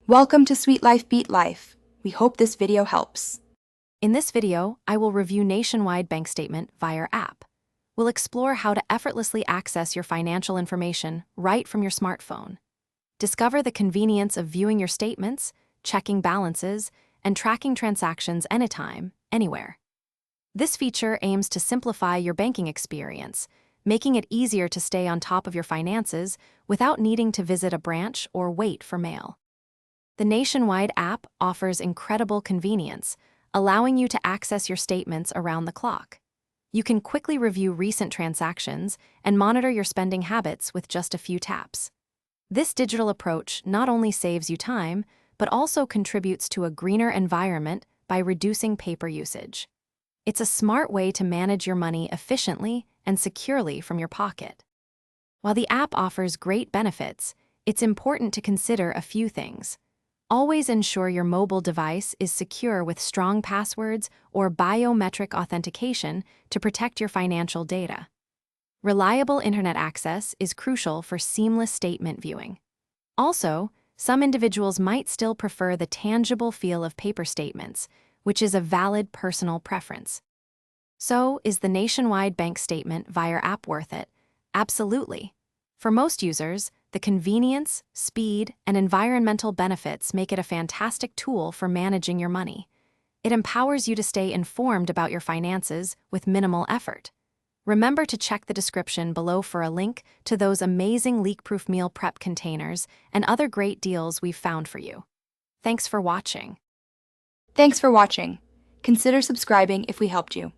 Welcome to Sweet Life Beat Life. We hope this video helps. In this video, I will review Nationwide bank statement via app. We'll explore how to effortlessly access your financial information right from your smartphone. Discover the convenience of viewing your statements, checking balances, and tracking transactions anytime, anywhere. This feature aims to simplify your banking experience, making it easier to stay on top of your finances without needing to visit a branch or wait for mail. The Nationwide app offers incredible convenience, allowing you to access your statements around the clock. You can quickly review recent transactions and monitor your spending habits with just a few taps. This digital approach not only saves you time, but also contributes to a greener environment by reducing paper usage. It's a smart way to manage your money efficiently and securely from your pocket. While the app offers great benefits, it's important to consider a few things. Always ensure your mobile device is secure with strong passwords or biometric authentication to protect your financial data. Reliable internet access is crucial for seamless statement viewing. Also, some individuals might still prefer the tangible feel of paper statements, which is a valid personal preference. So, is the Nationwide bank statement via app worth it? Absolutely. For most users, the convenience, speed, and environmental benefits make it a fantastic tool for managing your money. It empowers you to stay informed about your finances with minimal effort. Remember to check the description below for a link to those amazing leak-proof meal prep containers and other great deals we've found for you. Thanks for watching. Thanks for watching. Consider subscribing if we helped you.